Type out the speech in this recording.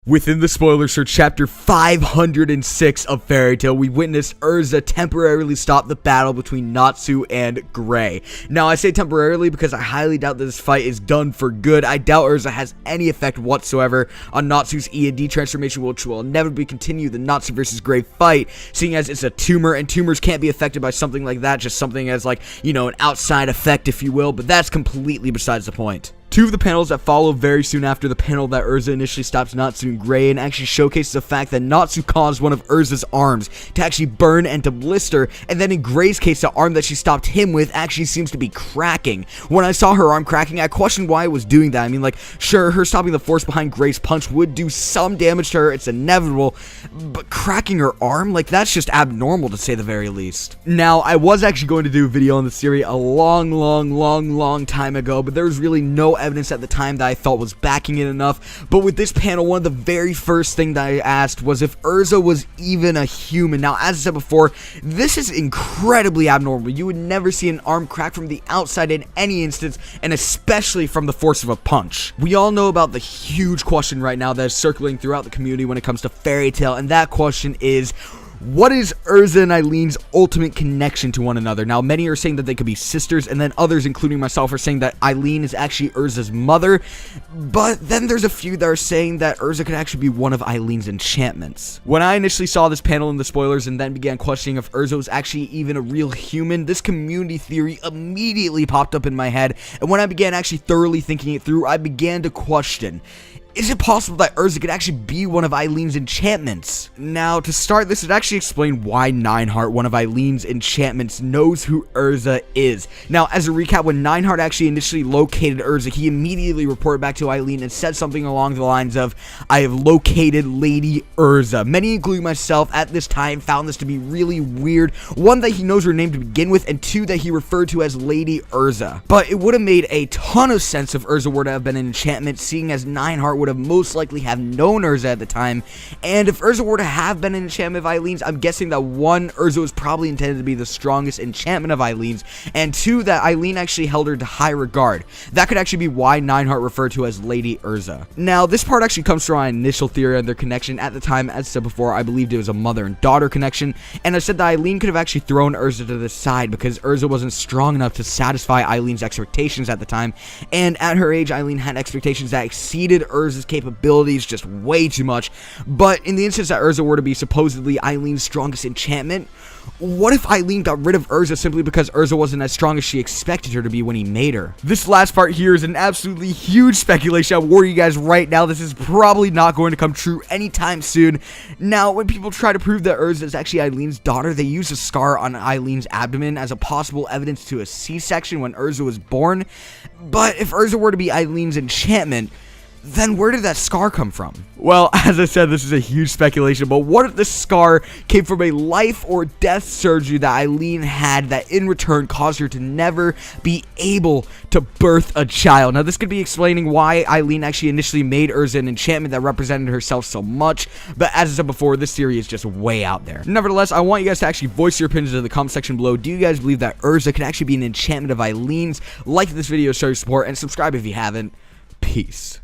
Within the spoilers for chapter 506 of Fairy Tail, we witnessed Erza temporarily stop the battle between Natsu and Gray. Now, I say temporarily because I highly doubt that this fight is done for good. I doubt Erza has any effect whatsoever on Natsu's E.N.D transformation, which will inevitably continue the Natsu versus Gray fight, seeing as it's a tumor, and tumors can't be affected by something like that, just something as like, you know, an outside effect, if you will, but that's completely besides the point. Two of the panels that follow very soon after the panel that Erza initially stops Natsu and Gray and actually showcases the fact that Natsu caused one of Erza's arms to actually burn and to blister, and then in Gray's case, the arm that she stopped him with actually seems to be cracking. When I saw her arm cracking, I questioned why it was doing that. I mean, like, sure, her stopping the force behind Gray's punch would do some damage to her, it's inevitable, but cracking her arm, like, that's just abnormal to say the very least. Now, I was actually going to do a video on this theory a long time ago, but there was really no evidence at the time that I felt was backing it enough. But with this panel, one of the very first thing that I asked was if Erza was even a human. Now, as I said before, this is incredibly abnormal. You would never see an arm crack from the outside in any instance, and especially from the force of a punch. We all know about the huge question right now that is circling throughout the community when it comes to Fairy Tail, and that question is, what is Erza and Eileen's ultimate connection to one another? Now, many are saying that they could be sisters, and then others, including myself, are saying that Eileen is actually Erza's mother, but then there's a few that are saying that Erza could actually be one of Eileen's enchantments. When I initially saw this panel in the spoilers and then began questioning if Erza was actually even a real human, this community theory immediately popped up in my head, and when I began actually thoroughly thinking it through, I began to question, is it possible that Erza could actually be one of Eileen's enchantments? Now, to start, this would actually explain why Nineheart, one of Eileen's enchantments, knows who Erza is. Now, as a recap, when Nineheart actually initially located Erza, he immediately reported back to Eileen and said something along the lines of, "I have located Lady Erza." Many, including myself, at this time found this to be really weird. One, that he knows her name to begin with, and two, that he referred to as Lady Erza. But it would have made a ton of sense if Erza were to have been an enchantment, seeing as Nineheart would have most likely have known Erza at the time, and if Erza were to have been an enchantment of Eileen's, I'm guessing that one, Erza was probably intended to be the strongest enchantment of Eileen's, and two, that Eileen actually held her to high regard. That could actually be why Nineheart referred to as Lady Erza. Now, this part actually comes from my initial theory on their connection. At the time, as I said before, I believed it was a mother and daughter connection, and I said that Eileen could have actually thrown Erza to the side because Erza wasn't strong enough to satisfy Eileen's expectations at the time, and at her age, Eileen had expectations that exceeded Erza's capabilities just way too much. But in the instance that Erza were to be supposedly Eileen's strongest enchantment, what if Eileen got rid of Erza simply because Erza wasn't as strong as she expected her to be when he made her? This last part here is an absolutely huge speculation. I warn you guys right now, this is probably not going to come true anytime soon. Now, when people try to prove that Erza is actually Eileen's daughter, they use a scar on Eileen's abdomen as a possible evidence to a C-section when Erza was born. But if Erza were to be Eileen's enchantment, then where did that scar come from? Well, as I said, this is a huge speculation, but what if the scar came from a life or death surgery that Eileen had that in return caused her to never be able to birth a child? Now, this could be explaining why Eileen actually initially made Erza an enchantment that represented herself so much, but as I said before, this theory is just way out there. Nevertheless, I want you guys to actually voice your opinions in the comment section below. Do you guys believe that Erza could actually be an enchantment of Eileen's? Like this video, show your support, and subscribe if you haven't. Peace.